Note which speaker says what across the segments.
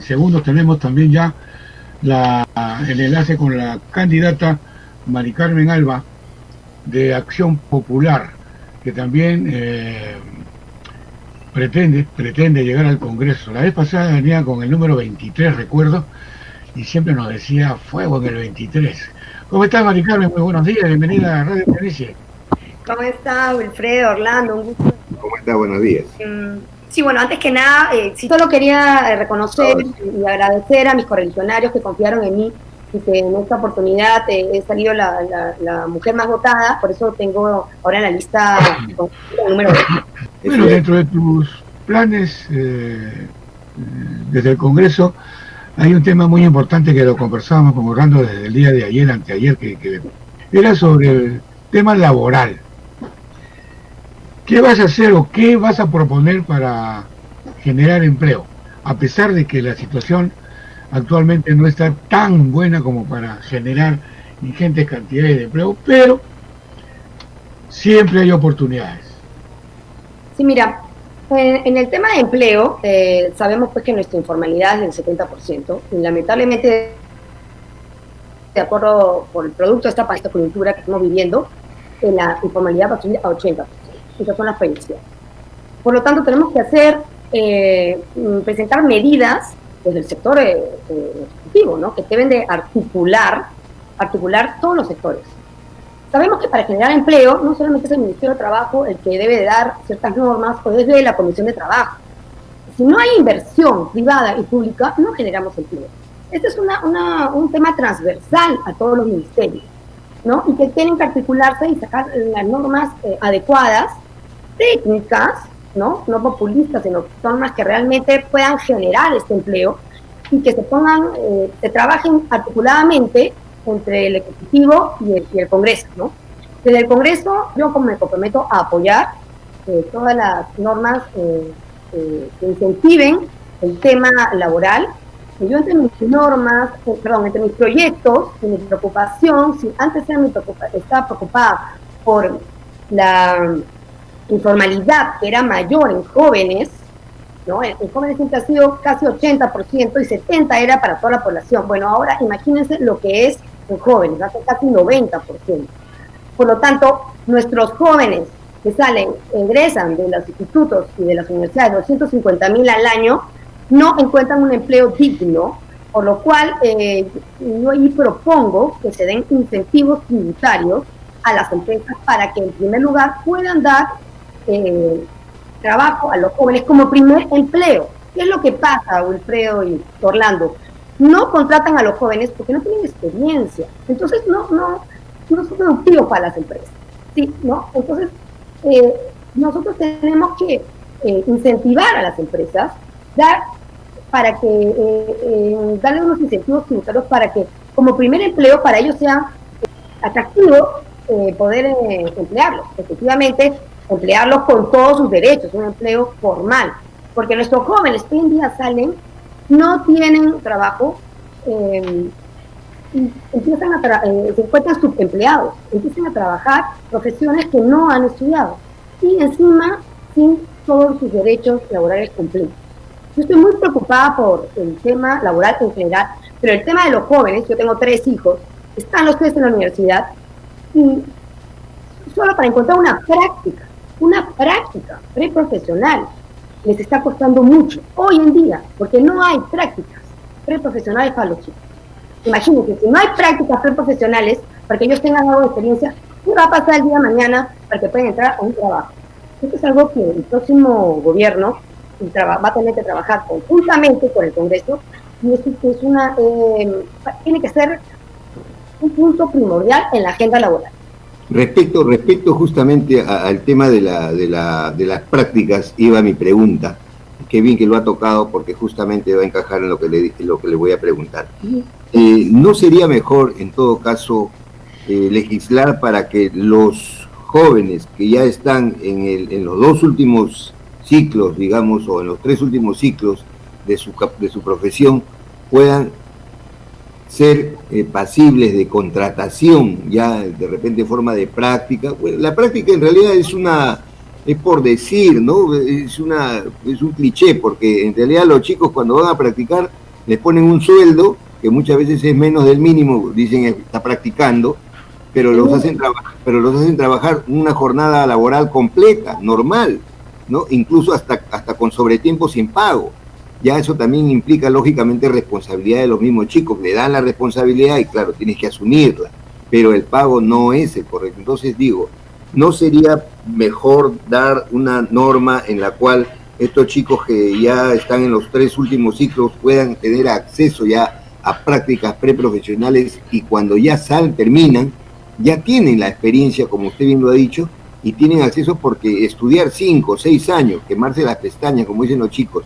Speaker 1: segundos tenemos también ya el enlace con la candidata Mari Carmen Alba de Acción Popular, que también pretende llegar al Congreso. La vez pasada venía con el número 23, recuerdo, y siempre nos decía fuego en el 23. ¿Cómo estás, Mari Carmen? Muy buenos días, bienvenida a Radio Planicie.
Speaker 2: ¿Cómo está, Wilfredo, Orlando? Un gusto.
Speaker 3: ¿Cómo está? Buenos días.
Speaker 2: Sí, bueno, antes que nada, sí, solo quería reconocer y agradecer a mis correligionarios que confiaron en mí y que en esta oportunidad he salido la mujer más votada, por eso tengo ahora en la lista el número 2.
Speaker 1: Bueno, dentro de tus planes desde el Congreso hay un tema muy importante que lo conversábamos con Orlando desde el día de ayer, anteayer, que era sobre el tema laboral. ¿Qué vas a hacer o qué vas a proponer para generar empleo? A pesar de que la situación actualmente no está tan buena como para generar ingentes cantidades de empleo, pero siempre hay oportunidades.
Speaker 2: Sí, mira, en el tema de empleo, sabemos pues que nuestra informalidad es del 70%, y lamentablemente, de acuerdo por el producto de esta coyuntura que estamos viviendo, la informalidad va a subir a 80%. Esas son las previsiones. Por lo tanto, tenemos que presentar medidas desde el sector ejecutivo, ¿no? Que deben de articular todos los sectores. Sabemos que para generar empleo, no solamente es el Ministerio de Trabajo el que debe de dar ciertas normas, o desde la Comisión de Trabajo. Si no hay inversión privada y pública, no generamos empleo. Este es un tema transversal a todos los ministerios, ¿no? Y que tienen que articularse y sacar las normas adecuadas, técnicas, no populistas, sino normas que realmente puedan generar este empleo y que se trabajen articuladamente entre el Ejecutivo y el Congreso, ¿no? Desde el Congreso, yo me comprometo a apoyar todas las normas que incentiven el tema laboral. Yo entre mis proyectos y mi preocupación, si antes estaba preocupada por la informalidad que era mayor en jóvenes, ¿no? En jóvenes siempre ha sido casi 80% y 70% era para toda la población. Bueno, ahora imagínense lo que es en jóvenes, hace casi 90%. Por lo tanto, nuestros jóvenes que ingresan de los institutos y de las universidades, 250,000 al año, no encuentran un empleo digno, por lo cual yo ahí propongo que se den incentivos tributarios a las empresas para que en primer lugar puedan dar trabajo a los jóvenes como primer empleo. ¿Qué es lo que pasa, Wilfredo y Orlando? No contratan a los jóvenes porque no tienen experiencia, entonces no son productivos para las empresas, ¿sí? ¿No? Entonces nosotros tenemos que incentivar a las empresas, darle unos incentivos tributarios para que como primer empleo para ellos sea atractivo poder emplearlos, efectivamente emplearlos con todos sus derechos, un empleo formal, porque nuestros jóvenes hoy en día no tienen trabajo, y se encuentran subempleados, empiezan a trabajar profesiones que no han estudiado y encima sin todos sus derechos laborales cumplidos. Yo estoy muy preocupada por el tema laboral en general, pero el tema de los jóvenes, yo tengo 3 hijos, están los 3 en la universidad, y solo para encontrar una práctica preprofesional les está costando mucho hoy en día, porque no hay prácticas preprofesionales para los chicos. Imagínense, si no hay prácticas preprofesionales para que ellos tengan algo de experiencia, ¿qué va a pasar el día de mañana para que puedan entrar a un trabajo? Esto es algo que el próximo gobierno va a tener que trabajar conjuntamente con el Congreso, y eso tiene que ser un punto primordial en la agenda laboral.
Speaker 3: Respecto justamente al tema de las prácticas, iba mi pregunta. Qué bien que lo ha tocado, porque justamente va a encajar en lo que le voy a preguntar. ¿No sería mejor, en todo caso, legislar para que los jóvenes que ya están en los 2 últimos ciclos, digamos, o en los 3 últimos ciclos de su profesión, puedan ser pasibles de contratación, ya de repente en forma de práctica? Bueno, la práctica en realidad es por decir, ¿no? Es un cliché, porque en realidad los chicos cuando van a practicar les ponen un sueldo que muchas veces es menos del mínimo, dicen está practicando, pero los hacen trabajar una jornada laboral completa, normal, ¿no? Incluso hasta con sobretiempo sin pago. Ya eso también implica lógicamente responsabilidad de los mismos chicos, le dan la responsabilidad y claro, tienes que asumirla, pero el pago no es el correcto. Entonces digo, ¿no sería mejor dar una norma en la cual estos chicos que ya están en los 3 últimos ciclos puedan tener acceso ya a prácticas preprofesionales y cuando ya terminan, ya tienen la experiencia, como usted bien lo ha dicho, y tienen acceso porque estudiar 5 o 6 años, quemarse las pestañas, como dicen los chicos,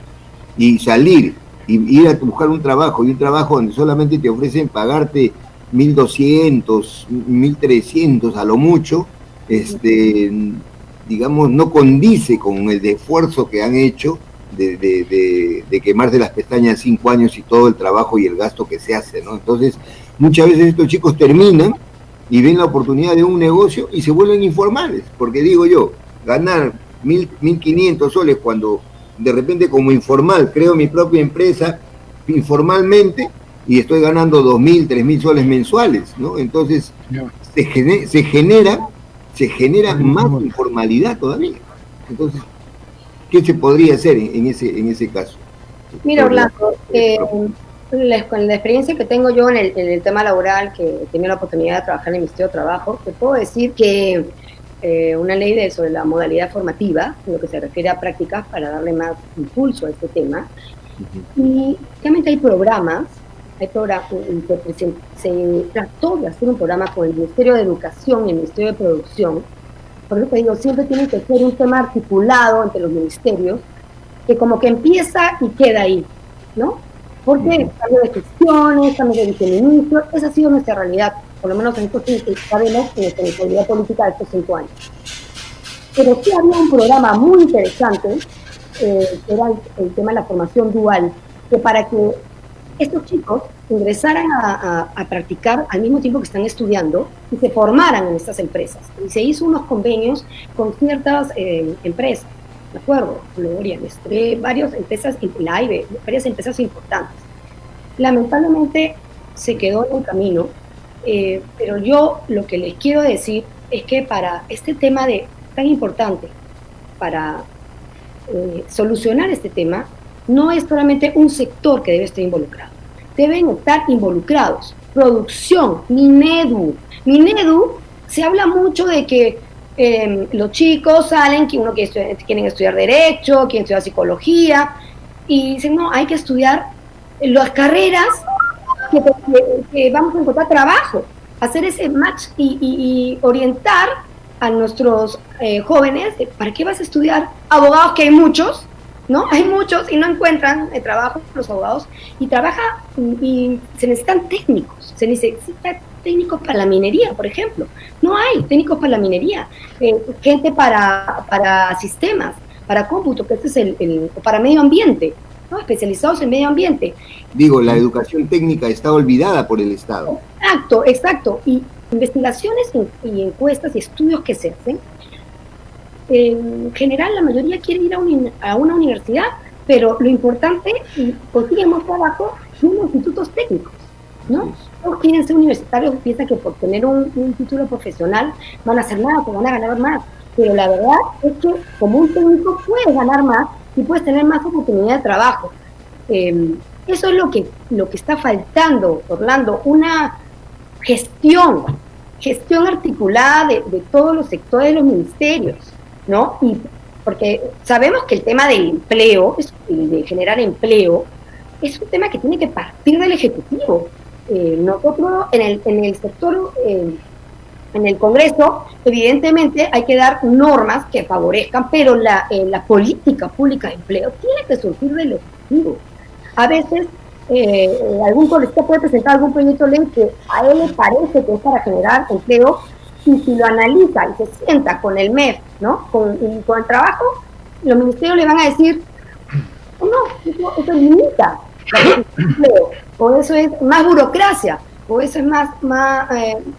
Speaker 3: y salir y ir a buscar un trabajo, y un trabajo donde solamente te ofrecen pagarte 1.200, 1.300 a lo mucho, digamos, no condice con el esfuerzo que han hecho de quemarse las pestañas 5 años y todo el trabajo y el gasto que se hace, ¿no? Entonces, muchas veces estos chicos terminan y ven la oportunidad de un negocio y se vuelven informales, porque digo yo, ganar 1.500 soles cuando de repente como informal creo mi propia empresa informalmente y estoy ganando 2.000, 3.000 soles mensuales, ¿no? Entonces se genera más informalidad todavía. Entonces, ¿qué se podría hacer en ese caso?
Speaker 2: Mira, Orlando, con la experiencia que tengo yo en el tema laboral, que he tenido la oportunidad de trabajar en el Ministerio de Trabajo, te puedo decir que una ley sobre la modalidad formativa, en lo que se refiere a prácticas para darle más impulso a este tema, y realmente hay programas que se trató de hacer un programa con el Ministerio de Educación y el Ministerio de Producción. Por eso te digo, siempre tiene que ser un tema articulado entre los ministerios, que como que empieza y queda ahí, ¿no? Porque cambio de gestiones, cambio de viceministro, esa ha sido nuestra realidad, por lo menos en estos que sabemos en nuestra realidad política de estos 5 años. Pero sí había un programa muy interesante, que era el tema de la formación dual, que para que estos chicos ingresaran a practicar al mismo tiempo que están estudiando y se formaran en estas empresas. Y se hizo unos convenios con ciertas empresas, ¿de acuerdo? Gloria, varias empresas, la AIBE, varias empresas importantes. Lamentablemente se quedó en el camino, pero yo lo que les quiero decir es que para este tema tan importante, para solucionar este tema, no es solamente un sector que debe estar involucrado. Deben estar involucrados producción, Minedu. Minedu, se habla mucho de que los chicos salen, que uno quieren estudiar Derecho, quieren estudiar Psicología, y dicen, no, hay que estudiar las carreras que vamos a encontrar trabajo, hacer ese match y orientar a nuestros jóvenes, ¿para qué vas a estudiar abogados? Que hay muchos, ¿no? Hay muchos y no encuentran trabajo los abogados, y se necesitan técnicos, se necesitan técnicos para la minería, por ejemplo. No hay técnicos para la minería, gente para sistemas, para cómputo, que este es para medio ambiente, ¿no? Especializados en medio ambiente.
Speaker 3: Digo, la educación técnica está olvidada por el Estado.
Speaker 2: Exacto. Y investigaciones y encuestas y estudios que se hacen, en general la mayoría quiere ir a una universidad, pero lo importante, consiguen más trabajo en institutos técnicos, ¿no? Todos quieren ser universitarios, piensan que por tener un título profesional van a hacer nada, que van a ganar más, pero la verdad es que como un técnico puedes ganar más y puedes tener más oportunidad de trabajo. Eso es lo que está faltando, Orlando, una gestión articulada de todos los sectores de los ministerios, ¿no? Y porque sabemos que el tema del empleo, de generar empleo, es un tema que tiene que partir del Ejecutivo. Nosotros en el sector, en el Congreso, evidentemente hay que dar normas que favorezcan, pero la política pública de empleo tiene que surgir del Ejecutivo. A veces algún congresista puede presentar algún proyecto de ley que a él le parece que es para generar empleo, y si lo analiza y se sienta con el MEF, ¿no? con el trabajo, los ministerios le van a decir, no, eso limita el empleo, o eso es más burocracia, o eso es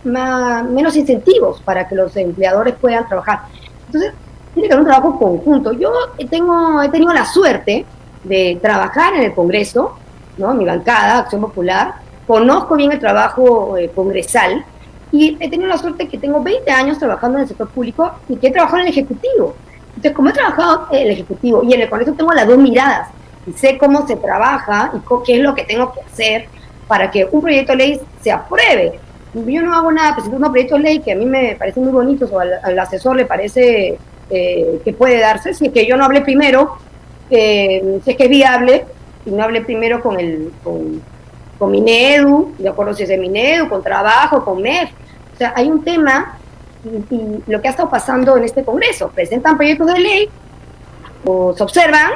Speaker 2: menos incentivos para que los empleadores puedan trabajar. Entonces, tiene que haber un trabajo conjunto. Yo he tenido la suerte de trabajar en el Congreso, ¿no? Mi bancada, Acción Popular, conozco bien el trabajo congresal y he tenido la suerte que tengo 20 años trabajando en el sector público y que he trabajado en el Ejecutivo. Entonces, como he trabajado en el Ejecutivo y en el Congreso, tengo las dos miradas y sé cómo se trabaja y qué es lo que tengo que hacer para que un proyecto de ley se apruebe. Yo no hago nada, presento unos proyectos de ley que a mí me parecen muy bonitos o al asesor le parece que puede darse, si es que yo no hablé primero, si es que es viable, y no hablé primero con Minedu, de acuerdo si es de Minedu, con Trabajo, con MEF. O sea, hay un tema y lo que ha estado pasando en este Congreso, presentan proyectos de ley o se observan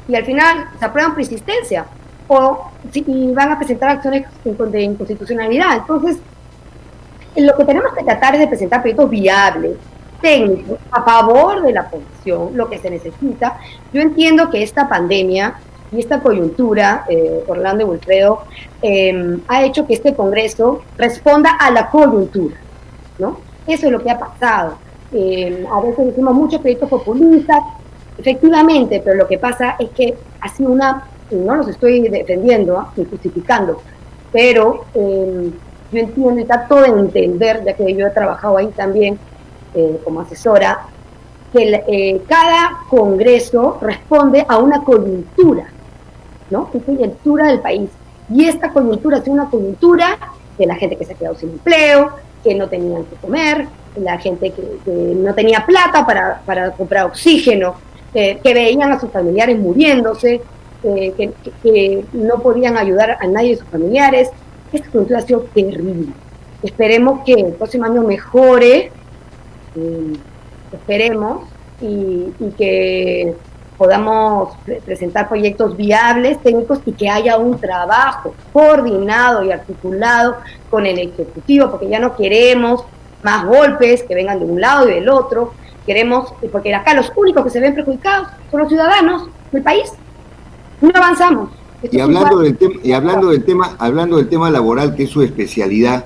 Speaker 2: y al final se aprueban por insistencia y van a presentar acciones de inconstitucionalidad. Entonces, lo que tenemos que tratar es de presentar proyectos viables, técnicos, a favor de la población, lo que se necesita. Yo entiendo que esta pandemia y esta coyuntura, Orlando y Wilfredo, ha hecho que este Congreso responda a la coyuntura, ¿no? Eso es lo que ha pasado. A veces decimos muchos proyectos populistas, efectivamente, pero lo que pasa es que ha sido y no los estoy defendiendo ni justificando, pero yo entiendo y trato de entender, ya que yo he trabajado ahí también como asesora, que cada Congreso responde a una coyuntura, ¿no? Una coyuntura del país. Y esta coyuntura es una coyuntura de la gente que se ha quedado sin empleo, que no tenían que comer, la gente que no tenía plata para comprar oxígeno, que veían a sus familiares muriéndose, que no podían ayudar a nadie de sus familiares. Esta coyuntura ha sido terrible. Esperemos que el próximo año mejore, esperemos, y que podamos presentar proyectos viables, técnicos, y que haya un trabajo coordinado y articulado con el Ejecutivo, porque ya no queremos más golpes que vengan de un lado y del otro. Queremos, porque acá los únicos que se ven perjudicados son los ciudadanos del país. No avanzamos.
Speaker 3: Y hablando del tema laboral, que es su especialidad,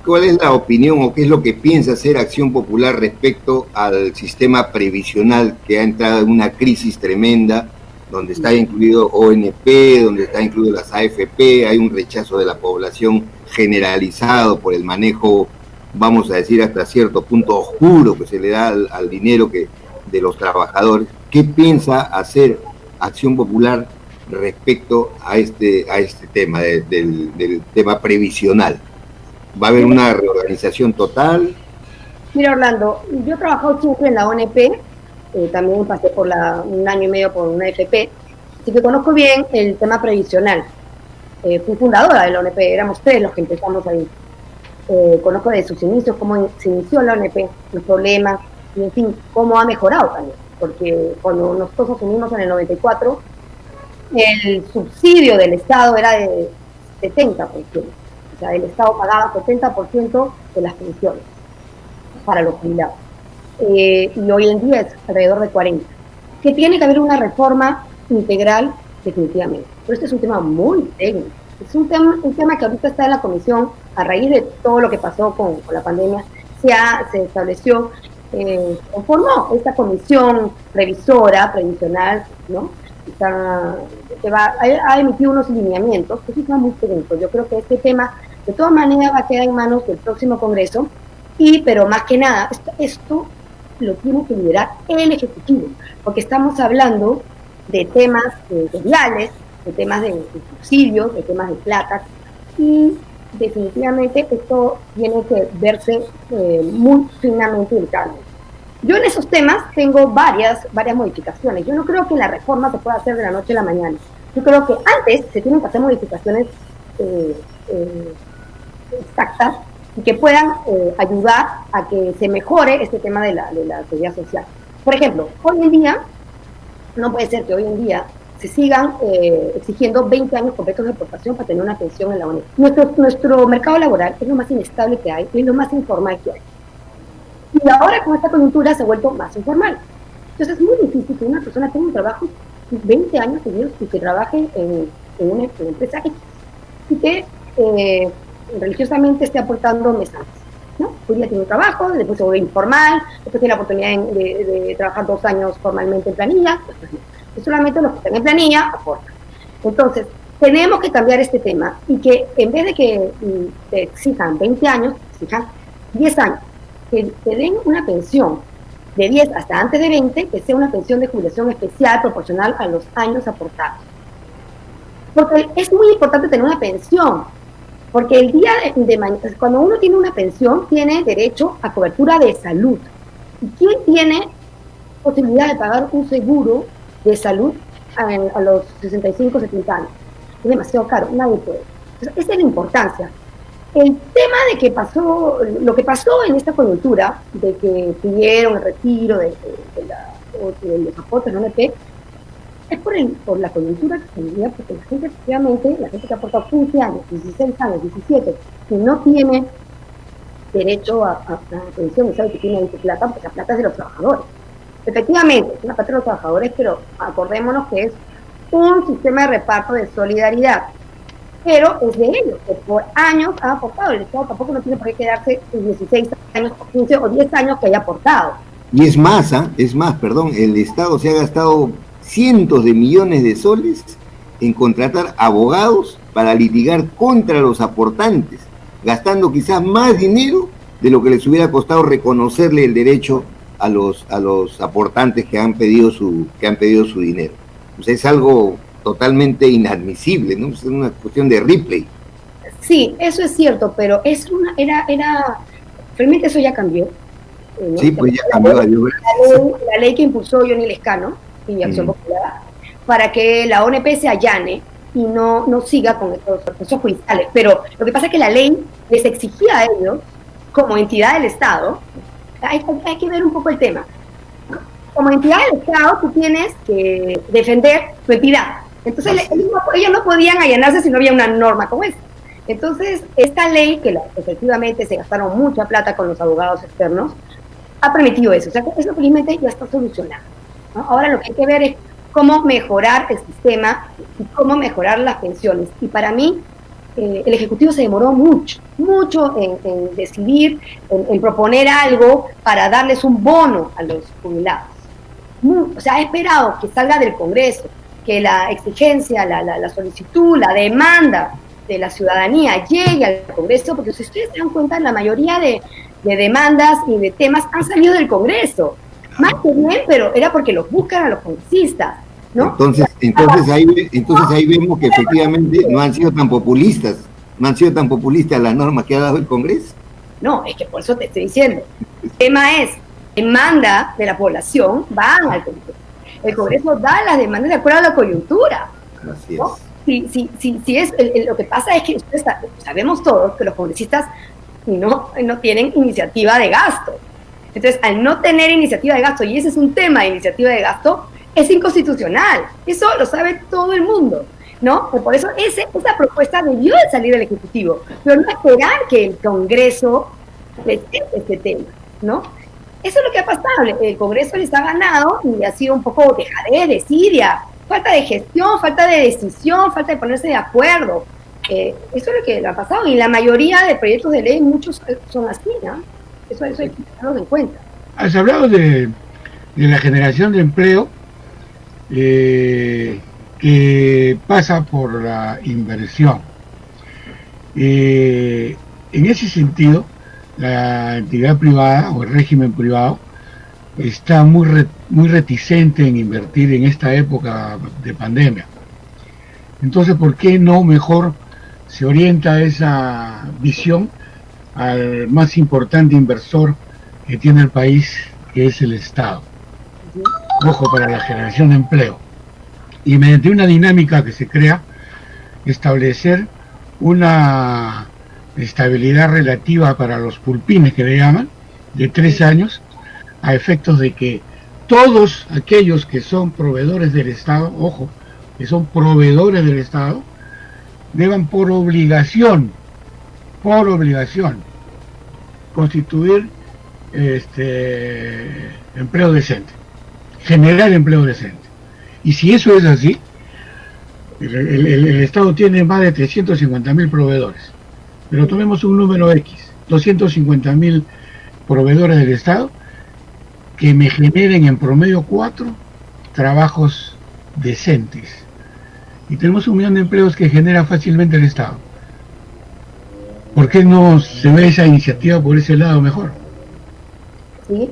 Speaker 3: ¿cuál es la opinión o qué es lo que piensa hacer Acción Popular respecto al sistema previsional que ha entrado en una crisis tremenda, donde está incluido ONP, donde está incluido las AFP, hay un rechazo de la población generalizado por el manejo, vamos a decir, hasta cierto punto oscuro que se le da al dinero de los trabajadores? ¿Qué piensa hacer Acción Popular respecto a este tema del tema previsional? ¿Va a haber una reorganización total?
Speaker 2: Mira, Orlando, yo he trabajado siempre en la ONP, también pasé por un año y medio por una AFP, así que conozco bien el tema previsional. Fui fundadora de la ONP, éramos 3 los que empezamos ahí. Conozco de sus inicios, cómo se inició la ONP, los problemas, y en fin, cómo ha mejorado también, porque cuando nosotros nos unimos en el 94, el subsidio del Estado era de 70%. O sea, el Estado pagaba 70% de las pensiones para los jubilados. Y hoy en día es alrededor de 40%. Que tiene que haber una reforma integral, definitivamente. Pero este es un tema muy técnico. Es un tema que ahorita está en la comisión, a raíz de todo lo que pasó con la pandemia, se estableció, formó esta comisión revisora, previsional, ¿no? Ha emitido unos lineamientos, que son muy técnicos. Yo creo que este tema de todas maneras va a quedar en manos del próximo Congreso, pero más que nada, esto lo tiene que liderar el Ejecutivo, porque estamos hablando de temas sociales, de temas de subsidios, de temas de plata, y definitivamente esto tiene que verse muy finamente en carne. Yo en esos temas tengo varias modificaciones. Yo no creo que la reforma se pueda hacer de la noche a la mañana. Yo creo que antes se tienen que hacer modificaciones exactas y que puedan ayudar a que se mejore este tema de la seguridad social. Por ejemplo, hoy en día, no puede ser que hoy en día se sigan exigiendo 20 años completos de aportación para tener una pensión en la ONU. Nuestro mercado laboral es lo más inestable que hay y es lo más informal que hay. Y ahora con esta coyuntura se ha vuelto más informal. Entonces es muy difícil que una persona tenga un trabajo 20 años seguidos y que trabaje en una empresa X y que religiosamente esté aportando mes antes, ¿no? Hoy día tiene un trabajo, después se vuelve informal, después tiene la oportunidad de trabajar 2 años formalmente en planilla, después no. Y solamente los que están en planilla aportan. Entonces, tenemos que cambiar este tema y que en vez de que te exijan 20 años, te exijan 10 años, que te den una pensión de 10 hasta antes de 20, que sea una pensión de jubilación especial proporcional a los años aportados. Porque es muy importante tener una pensión, porque el día de mañana, cuando uno tiene una pensión, tiene derecho a cobertura de salud. ¿Y quién tiene posibilidad de pagar un seguro de salud a los 65, 70 años? Es demasiado caro, nadie puede. Entonces, esa es la importancia. El tema de que pasó, lo que pasó en esta coyuntura, de que pidieron el retiro de los aportes de la ONP, es por la coyuntura que se vivía, porque la gente, efectivamente, la gente que ha aportado 15 años, 16 años, 17, que no tiene derecho a pensión, y sabe que tiene ahí su plata, porque la plata es de los trabajadores. Efectivamente, es una plata de los trabajadores, pero acordémonos que es un sistema de reparto de solidaridad. Pero es de ellos, que por años han aportado. El Estado tampoco no tiene por qué quedarse en 16 años, o 15 o 10 años que haya aportado.
Speaker 3: Y es más, perdón, el Estado se ha gastado cientos de millones de soles en contratar abogados para litigar contra los aportantes, gastando quizás más dinero de lo que les hubiera costado reconocerle el derecho a los aportantes que han pedido su dinero. O sea, es algo totalmente inadmisible, ¿no? Es una cuestión de Ripley.
Speaker 2: Sí, eso es cierto, pero realmente eso ya cambió. ¿No?
Speaker 3: Sí, pues ya cambió.
Speaker 2: La ley que impulsó Johnny Lescano y Acción Popular, para que la ONP se allane y no siga con estos procesos judiciales. Pero lo que pasa es que la ley les exigía a ellos, como entidad del Estado, hay que ver un poco el tema. Como entidad del Estado, tú tienes que defender tu entidad. Entonces, ellos no podían allanarse si no había una norma como esta. Entonces, esta ley, que efectivamente se gastaron mucha plata con los abogados externos, ha permitido eso. O sea, eso felizmente ya está solucionado, ¿no? Ahora lo que hay que ver es cómo mejorar el sistema y cómo mejorar las pensiones. Y para mí, el Ejecutivo se demoró mucho en decidir, en proponer algo para darles un bono a los jubilados. O sea, ha esperado que salga del Congreso, que la exigencia, la solicitud, la demanda de la ciudadanía llegue al Congreso, porque si ustedes se dan cuenta, la mayoría de demandas y de temas han salido del Congreso. Más que bien, pero era porque los buscan a los congresistas, ¿no?
Speaker 3: Entonces ahí vemos que efectivamente no han sido tan populistas las normas que ha dado el Congreso.
Speaker 2: No, es que por eso te estoy diciendo. El tema es, demanda de la población van al Congreso. El Congreso da las demandas de acuerdo a la coyuntura.
Speaker 3: Así es.
Speaker 2: ¿No? Si es lo que pasa es que sabemos todos que los congresistas no tienen iniciativa de gasto. Entonces, al no tener iniciativa de gasto, y ese es un tema de iniciativa de gasto, es inconstitucional. Eso lo sabe todo el mundo, ¿no? Por eso esa propuesta debió de salir del Ejecutivo, pero no esperar que el Congreso les dé este tema, ¿no? Eso es lo que ha pasado. El Congreso les ha ganado y ha sido un poco dejadez, desidia, falta de gestión, falta de decisión, falta de ponerse de acuerdo. Eso es lo que le ha pasado. Y la mayoría de proyectos de ley, muchos son así, ¿no? Eso hay que tenerlo en cuenta.
Speaker 1: Has hablado de la generación de empleo que pasa por la inversión. En ese sentido, la entidad privada o el régimen privado está muy reticente en invertir en esta época de pandemia. Entonces, ¿por qué no mejor se orienta esa visión al más importante inversor que tiene el país, que es el Estado? Ojo, para la generación de empleo. Y mediante una dinámica que se crea, establecer una estabilidad relativa para los pulpines, que le llaman, de 3 años, a efectos de que todos aquellos que son proveedores del Estado, ojo, que son proveedores del Estado, deban por obligación, constituir empleo decente, generar empleo decente. Y si eso es así, el Estado tiene más de 350.000 proveedores, pero tomemos un número X, 250.000 proveedores del Estado que me generen en promedio 4 trabajos decentes. y tenemos 1 millón de empleos que genera fácilmente el Estado. ¿Por qué no se ve esa iniciativa por ese lado mejor?
Speaker 2: Sí,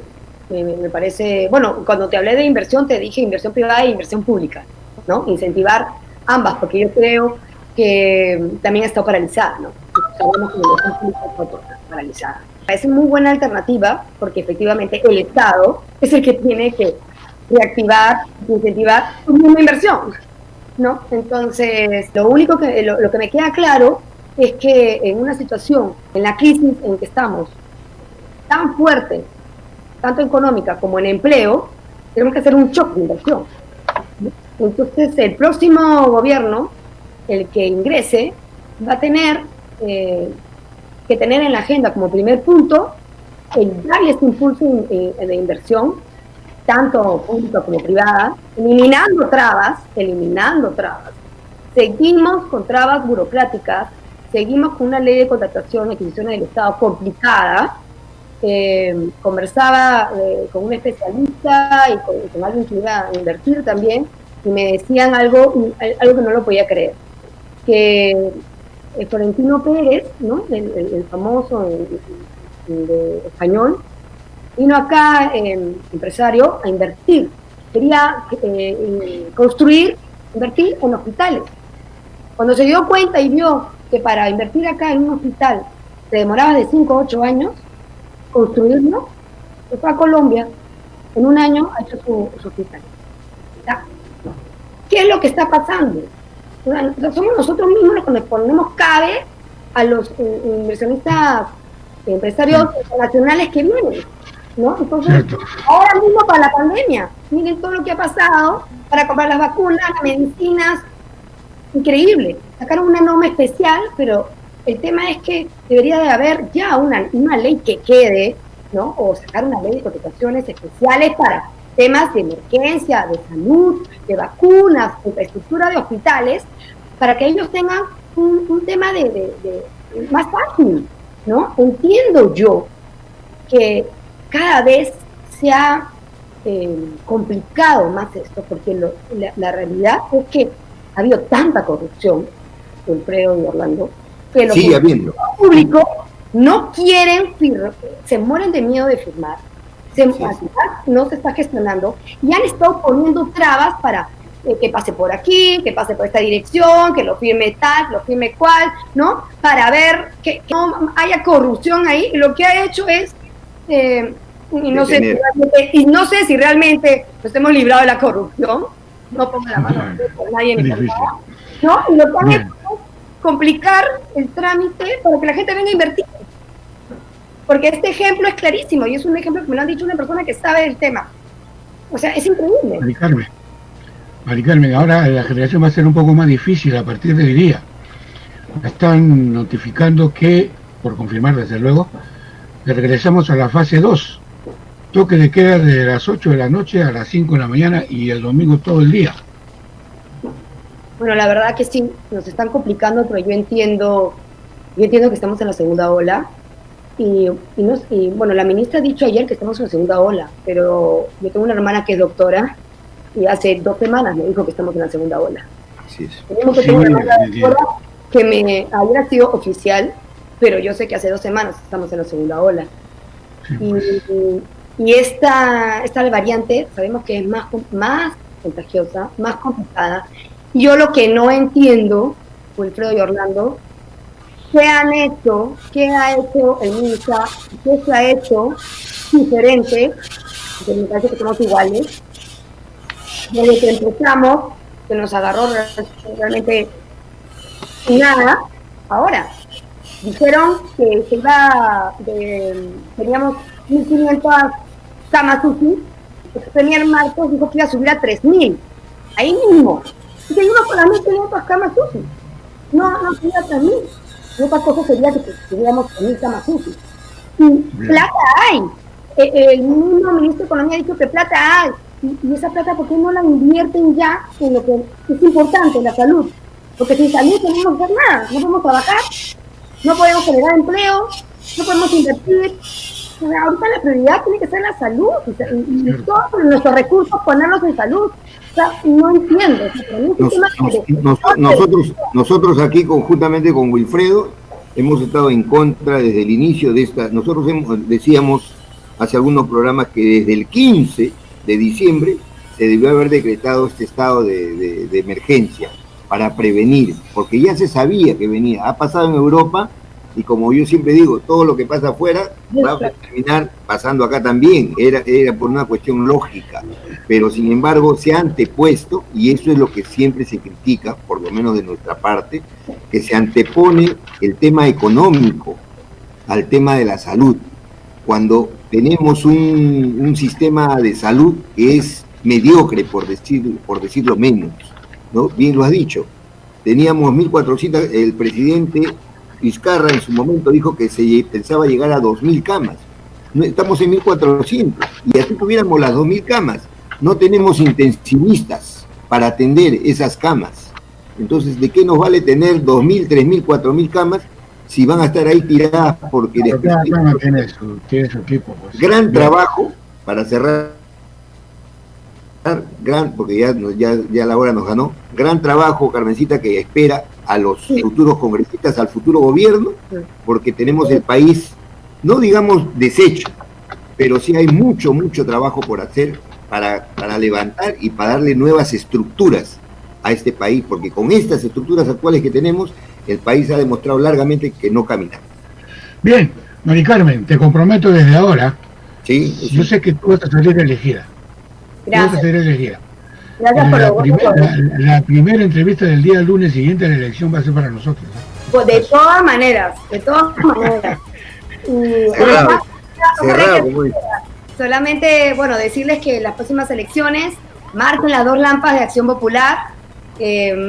Speaker 2: me parece, bueno, cuando te hablé de inversión te dije inversión privada e inversión pública, ¿no? Incentivar ambas, porque yo creo que también está paralizada, ¿no? Sabemos que la inversión pública está paralizada. Es una muy buena alternativa porque efectivamente el Estado es el que tiene que reactivar, incentivar una inversión, ¿no? Entonces, lo único que, lo que me queda claro es que en una situación, en la crisis en que estamos, tan fuerte, tanto económica como en empleo, tenemos que hacer un shock de inversión. Entonces, el próximo gobierno, el que ingrese, va a tener que tener en la agenda como primer punto el darle este impulso de inversión, tanto pública como privada, eliminando trabas. Seguimos con trabas burocráticas, seguimos con una ley de contratación y adquisiciones del Estado complicada. Conversaba con un especialista y con alguien que iba a invertir también, y me decían algo que no lo podía creer, que Florentino Pérez, ¿no? el famoso de español, vino acá, empresario, a invertir. Quería invertir en hospitales. Cuando se dio cuenta y vio que para invertir acá en un hospital se demoraba de 5 a 8 años construirlo, se fue a Colombia, en 1 año ha hecho su hospital. ¿Qué es lo que está pasando? Somos nosotros mismos los que nos ponemos cabe a los inversionistas, empresarios internacionales que vienen, ¿no? Entonces, ahora mismo para la pandemia, miren todo lo que ha pasado para comprar las vacunas, las medicinas, increíble. Sacaron una norma especial, pero el tema es que debería de haber ya una ley que quede, ¿no? O sacar una ley de contrataciones especiales para temas de emergencia, de salud, de vacunas, de infraestructura de hospitales, para que ellos tengan un tema de más fácil, ¿no? Entiendo yo que cada vez se ha complicado más esto, porque la realidad es que ha habido tanta corrupción, Wilfredo y Orlando, que los públicos no quieren firmar, se mueren de miedo de firmar, no se está gestionando, y han estado poniendo trabas para que pase por aquí, que pase por esta dirección, que lo firme tal, lo firme cual, ¿no? Para ver que no haya corrupción ahí. Y lo que ha hecho es, y no sé si realmente nos hemos librado de la corrupción, no ponga la mano a nadie ni nada, ¿no? Y lo que han hecho es complicar el trámite para que la gente venga a invertir. Porque este ejemplo es clarísimo, y es un ejemplo que me lo han dicho una persona que sabe del tema. O sea, es increíble.
Speaker 1: Mari Carmen, ahora la generación va a ser un poco más difícil a partir de hoy día. Están notificando que, por confirmar desde luego, que regresamos a la fase 2. Toque de queda de las 8 de la noche a las 5 de la mañana y el domingo todo el día.
Speaker 2: Bueno, la verdad que sí, nos están complicando, pero yo entiendo que estamos en la segunda ola. Y bueno, la ministra ha dicho ayer que estamos en la segunda ola, pero yo tengo una hermana que es doctora y hace 2 semanas me dijo que estamos en la segunda ola. Así es. Tenemos que tener una hermana doctora que me habría sido oficial, pero yo sé que hace 2 semanas estamos en la segunda ola. Sí, pues. Y esta variante sabemos que es más contagiosa, más complicada. Yo lo que no entiendo, Wilfredo y Orlando, ¿qué han hecho? ¿Qué ha hecho el MINSA? ¿Qué se ha hecho diferente? Porque me parece que somos iguales. Desde que empezamos, que nos agarró realmente nada. Ahora, dijeron que teníamos 1.500 camas UCI. El Premier Marcos dijo que iba a subir a 3.000. Ahí mismo. Y seguimos con las 1.500 camas UCI. No subía a 3.000. Otra cosa sería que tuviéramos 1.000 camas UCI. Y plata hay. El mismo ministro de Economía ha dicho que plata hay. Y esa plata, ¿por qué no la invierten ya en lo que es importante, la salud? Porque sin salud no podemos hacer nada. No podemos trabajar, no podemos generar empleo, no podemos invertir. O sea, ahorita la prioridad tiene que ser la salud. Y todos nuestros recursos ponerlos en salud. O sea, no entiendo.
Speaker 3: Nosotros aquí, conjuntamente con Wilfredo, hemos estado en contra desde el inicio de esta. Nosotros decíamos hace algunos programas que desde el 15 de diciembre se debió haber decretado este estado de emergencia para prevenir, porque ya se sabía que venía. Ha pasado en Europa y, como yo siempre digo, todo lo que pasa afuera va a terminar pasando acá también. Era por una cuestión lógica, pero sin embargo se ha antepuesto, y eso es lo que siempre se critica, por lo menos de nuestra parte, que se antepone el tema económico al tema de la salud, cuando tenemos un sistema de salud que es mediocre, por decirlo menos, ¿no? Bien lo has dicho, teníamos 1.400, el presidente Vizcarra en su momento dijo que se pensaba llegar a 2.000 camas, estamos en 1.400, y así tuviéramos las 2.000 camas, no tenemos intensivistas para atender esas camas. Entonces, ¿de qué nos vale tener 2.000, 3.000, 4.000 camas si van a estar ahí tiradas? Porque
Speaker 1: tiene su equipo. Pues.
Speaker 3: Gran trabajo para cerrar, porque ya la hora nos ganó. Gran trabajo, Carmencita, que espera a los futuros congresistas, al futuro gobierno, porque tenemos el país, no digamos deshecho, pero sí hay mucho trabajo por hacer para levantar y para darle nuevas estructuras a este país, porque con estas estructuras actuales que tenemos, el país ha demostrado largamente que no camina.
Speaker 1: Bien, Mari Carmen, te comprometo desde ahora.
Speaker 3: Sí.
Speaker 1: Yo sé que tú vas a salir elegida.
Speaker 2: Gracias.
Speaker 1: Tú vas a ser elegida.
Speaker 2: Gracias por
Speaker 1: la primera entrevista del día lunes siguiente a la elección va a ser para nosotros.
Speaker 2: Pues de todas maneras.
Speaker 3: Cerrado, como dice.
Speaker 2: Solamente, decirles que las próximas elecciones marquen las 2 lampas de Acción Popular,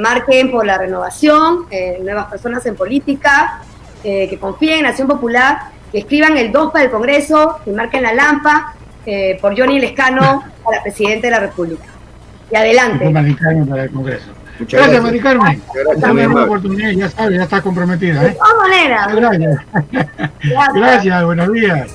Speaker 2: marquen por la renovación, nuevas personas en política, que confíen en Acción Popular, que escriban el 2 para el Congreso, que marquen la lampa por Johnny Lescano para presidente de la República. Y adelante.
Speaker 1: Mari Carmen para el Congreso.
Speaker 3: Muchas
Speaker 1: gracias, Mari Carmen.
Speaker 3: Gracias,
Speaker 1: una oportunidad, ya sabes, ya estás comprometida.
Speaker 2: De todas maneras.
Speaker 1: Gracias. Gracias, buenos días.